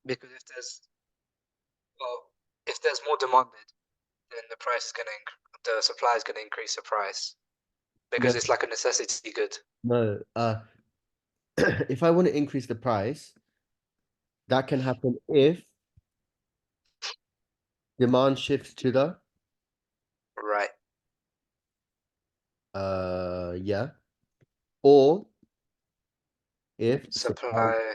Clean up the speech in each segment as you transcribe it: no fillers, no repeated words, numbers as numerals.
because if there's more demanded, then the price is gonna the supply is gonna increase the price because No, it's like a necessity good. no. If I want to increase the price, that can happen if demand shifts to the Right. yeah, or if supply Supply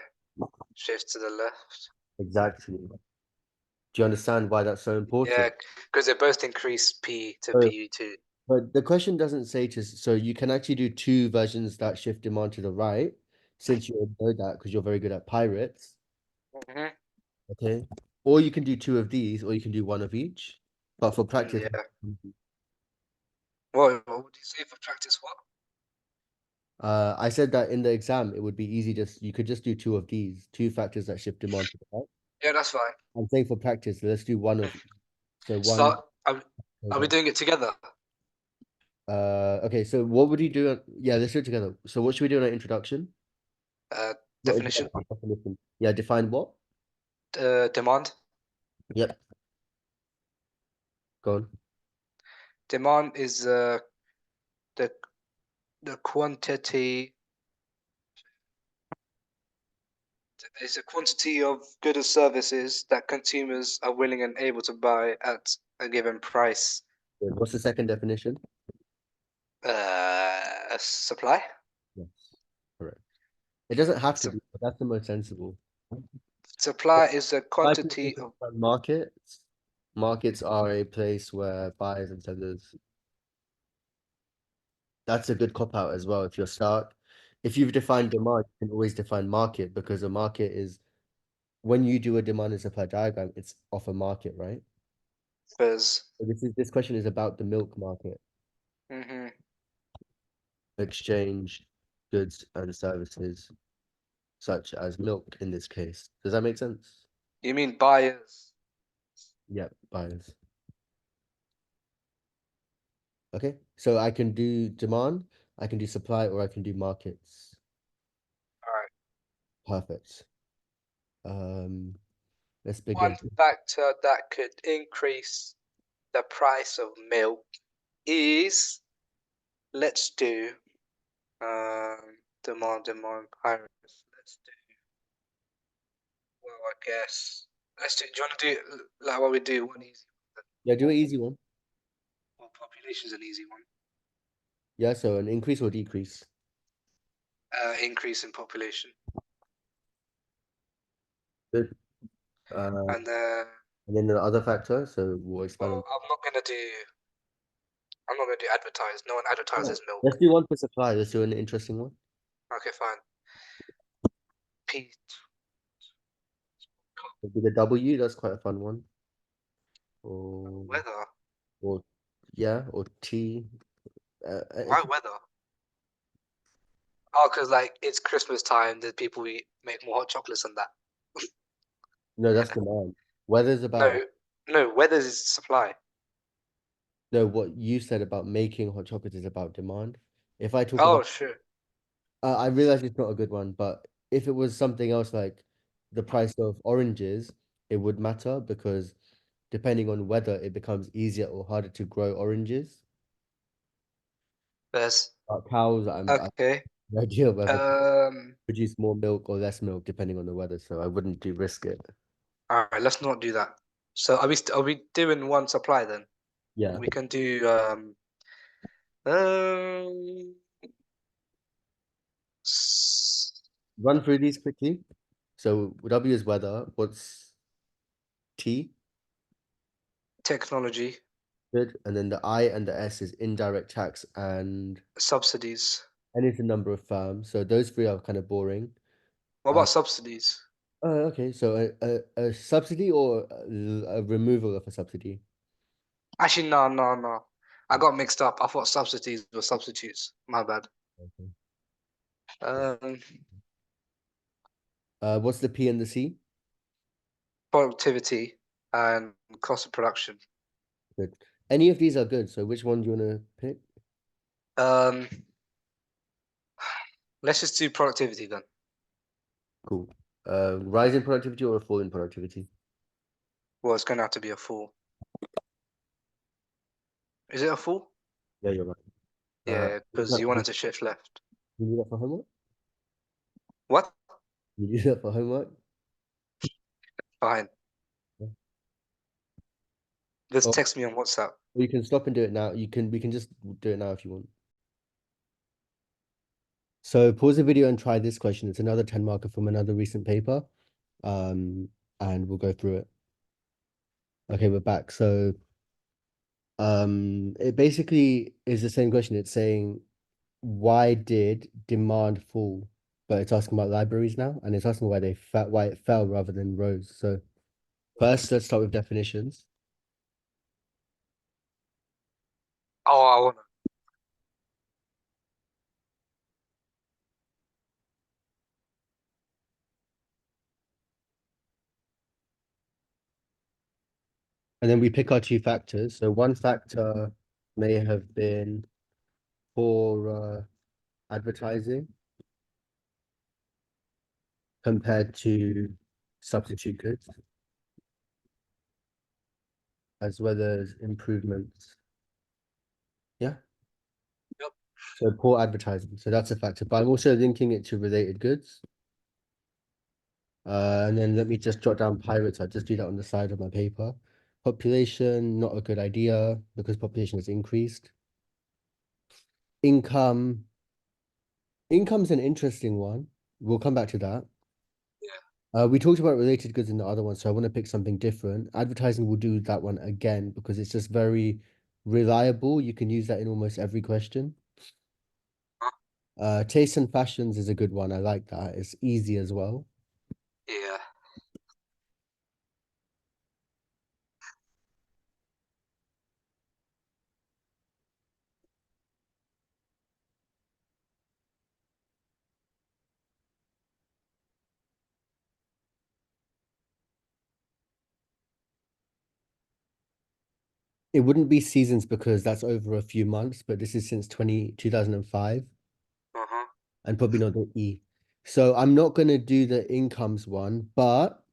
shifts to the left. exactly. Do you understand why that's so Yeah, important? because they both increase P to So, PU2. but the question doesn't say to, so you can actually do two versions that shift demand to the right, since you already know that because you're very good at pirates. Mm-hmm. Okay. Or you can do two of these, or you can do one of each. But for practice, Yeah. What would you say for practice? What? I said that in the exam it would be easy, just you could just do two of these, two factors that shift demand to the right. Yeah, that's fine. I'm saying for practice, let's do one of, so one. So are we doing it together? Okay, so what would you do? Yeah, let's do it together. So what should we do in our introduction? Not Definition. introduction, definition. Yeah, define what? Demand. Yep, go on. Demand is the the quantity. Is a quantity of goods or services that consumers are willing and able to buy at a given price. Good. What's the second definition? A supply. Yes, correct. It doesn't have to So be, but that's the most sensible. supply is a Why people quantity of. understand markets? Markets are a place where buyers and sellers. That's a good cop out as well. If you've defined demand, you can always define market because a market is when you do a demand and supply diagram, it's off a market, right? Fizz. So this question is about the milk market, Mm-hmm. exchange goods and services such as milk in this case. Does that make sense? You mean buyers? Yeah, buyers. Okay, so I can do demand, I can do supply, or I can do markets. All right. Perfect. Let's One begin. factor that could increase the price of milk is, let's do demand pirates. Let's do, well, I guess let's do. Do you want to do like what we do? One easy one. Yeah, do an easy one. Well, population's an easy one. Yeah, so an increase or decrease. Increase in population, Good. Uh, and and then the other factor, so we'll expand on. well, I'm not gonna do. I'm not gonna do advertise. No one Yeah. advertises Let's milk. do one for supply. Let's do an interesting one. Okay, fine. P Maybe the W, that's quite a fun one. Or, weather. or yeah, or T. Why weather? Oh, because like it's Christmas time, the people make more hot chocolates than that. No, that's demand. Weather's about, No, no, weather is supply. no, what you said about making hot chocolate is about demand. If I talk Oh, about, sure. I realize it's not a good one, but if it was something else like the price of oranges, it would matter because depending on weather, it becomes easier or harder to grow oranges. There's Cows, I have okay. no idea whether Um, produce more milk or less milk depending on the weather, so I wouldn't do risk it. all right, let's not do that. So are we doing one supply then? Yeah. We can do um s- Run through these quickly. So W is weather. What's T? technology, Good. And then the I and the S is indirect tax and subsidies. N is the number of firms. So those three are kind of boring. What Uh, about subsidies? okay. So a subsidy or a removal of a subsidy? Actually, no, no, no. I got mixed up. I thought subsidies were substitutes. My bad. Okay. Um, What's the P and the C? productivity and cost of production. Good. Any of these are good. So which one do you want to pick? Um, let's just do productivity then. Cool. Rise in productivity or a fall in productivity? Well, it's gonna have to be a full. Is it a full? Yeah, you're right. Yeah, because you wanted to shift left. You do that for homework? What? You do that for homework? Fine. Yeah. Just Or text me on WhatsApp. you can stop and do it now. We can just do it now if you want. So pause the video and try this question. It's another 10 marker from another recent paper. Um, and we'll go through it. Okay, we're back. So it basically is the same question. It's saying why did demand fall? But it's asking about libraries now, and it's asking why it fell rather than rose. So first, let's start with definitions. Oh, I wanna. And then we pick our two factors. So one factor may have been poor advertising compared to substitute goods, as well as improvements. Yeah. Yep. So poor advertising. So that's a factor. But I'm also linking it to related goods. And then let me just jot down pirates. I'll just do that on the side of my paper. Population, not a good idea because population has increased. Income. Income's an interesting one. We'll come back to that. We talked about related goods in the other one, so I want to pick something different. Advertising will do that one again because it's just very reliable. You can use that in almost every question. Taste and fashions is a good one. I like that. It's easy as well. Yeah. It wouldn't be seasons because that's over a few months, but this is since 2005 Uh-huh. and probably not the E. So I'm not going to do the incomes one, but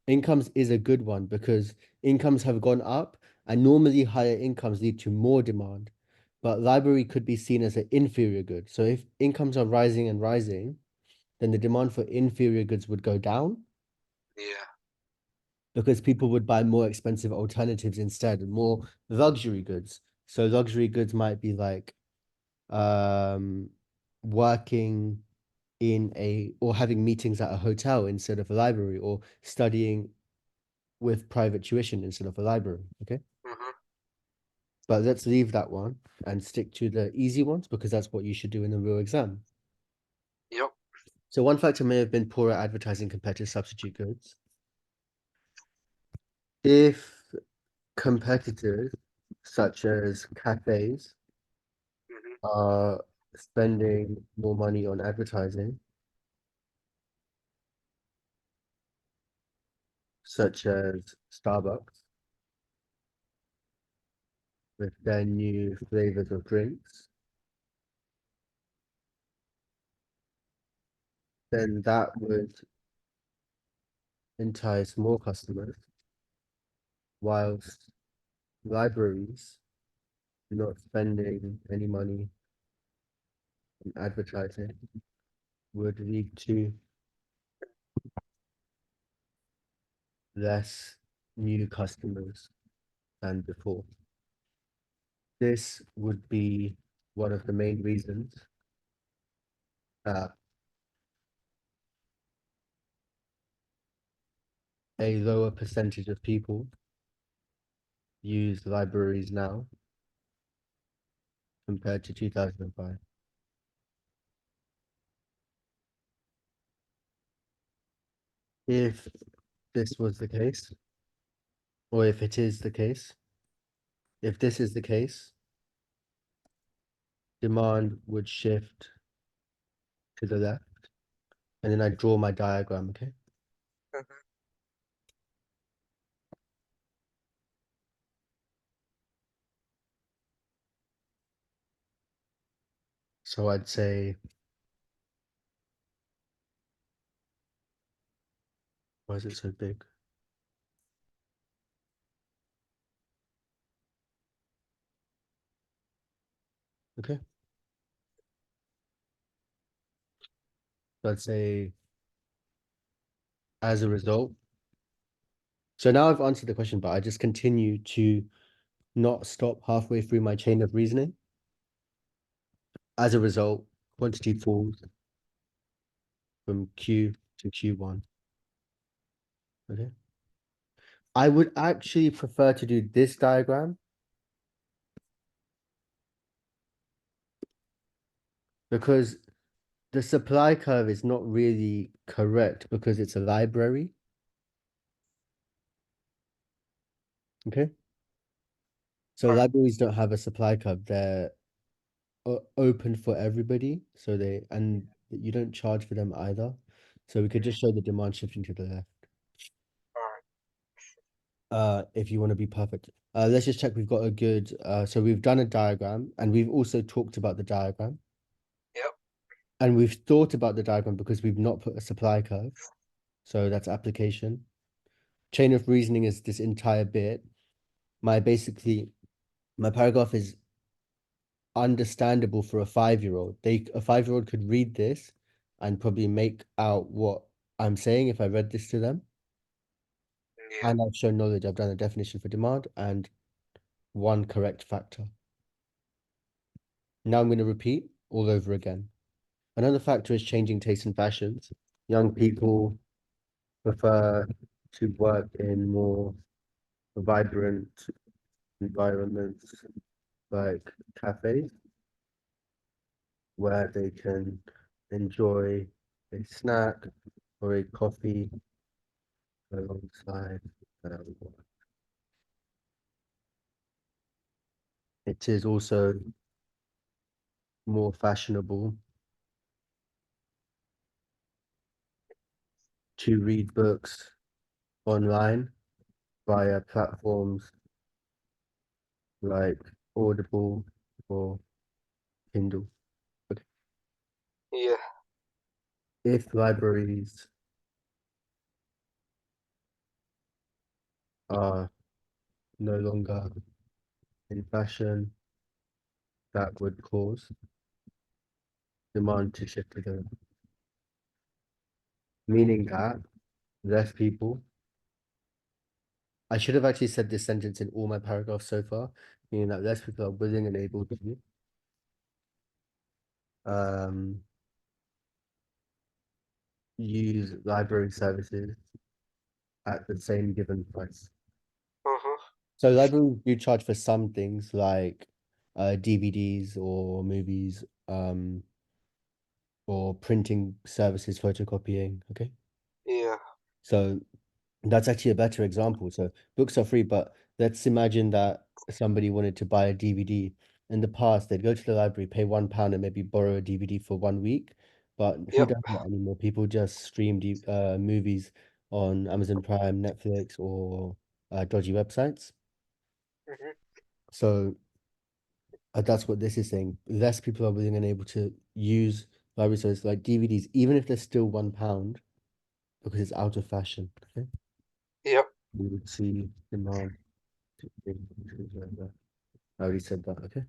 incomes is a good one because incomes have gone up and normally higher incomes lead to more demand. But library could be seen as an inferior good. So if incomes are rising and rising, then the demand for inferior goods would go down Yeah. because people would buy more expensive alternatives instead, more luxury goods. So luxury goods might be like um working in a or having meetings at a hotel instead of a library or studying with private tuition instead of a library. Okay. Uh-huh. But let's leave that one and stick to the easy ones because that's what you should do in the real exam. Yep. So one factor may have been poorer advertising compared to substitute goods. If competitors such as cafes Mm-hmm. are spending more money on advertising, such as Starbucks with their new flavors of drinks, then that would entice more customers, whilst libraries not spending any money on advertising would lead to less new customers than before. This would be one of the main reasons that a lower percentage of people use libraries now compared to 2005. If this was the case, or if it is the case, if this is the case, demand would shift to the left, and then I draw my diagram, okay? Uh-huh. So I'd say Why is it so big? Okay. Let's say as a result. So now I've answered the question, but I just continue to not stop halfway through my chain of reasoning. As a result, quantity falls from Q to Q1. Okay. I would actually prefer to do this diagram because the supply curve is not really correct because it's a library. Okay. So Alright. libraries don't have a supply curve. They're open for everybody. So and you don't charge for them either. So we could just show the demand shifting to the left. If you want to be perfect. Let's just check we've got a good so we've done a diagram and we've also talked about the diagram. Yep. And we've thought about the diagram because we've not put a supply curve. So that's application. Chain of reasoning is this entire bit. My paragraph is understandable for a 5-year-old. A 5-year-old could read this and probably make out what I'm saying if I read this to them. Yeah. And I've shown knowledge. I've done a definition for demand and one correct factor. Now I'm going to repeat all over again. Another factor is changing tastes and fashions. Young people prefer to work in more vibrant environments like cafes where they can enjoy a snack or a coffee alongside work. It is also more fashionable to read books online via platforms like Audible or Kindle. But Yeah. if libraries are no longer in fashion, that would cause demand to shift to the meaning that less people. I should have actually said this sentence in all my paragraphs so far, meaning that less people are willing and able to use library services at the same given price. So libraries do charge for some things like DVDs or movies, or printing services, photocopying. Okay. Yeah. So that's actually a better example. So books are free, but let's imagine that somebody wanted to buy a DVD. In the past, they'd go to the library, pay £1 and maybe borrow a DVD for 1 week. But who Yep. does that anymore? People just stream movies on Amazon Prime, Netflix, or dodgy websites. Mhm. So that's what this is saying. Less people are willing and able to use library services like DVDs, even if they're still £1, because it's out of fashion. Okay. Yep. We would see demand to increase like that. I already said that. Okay.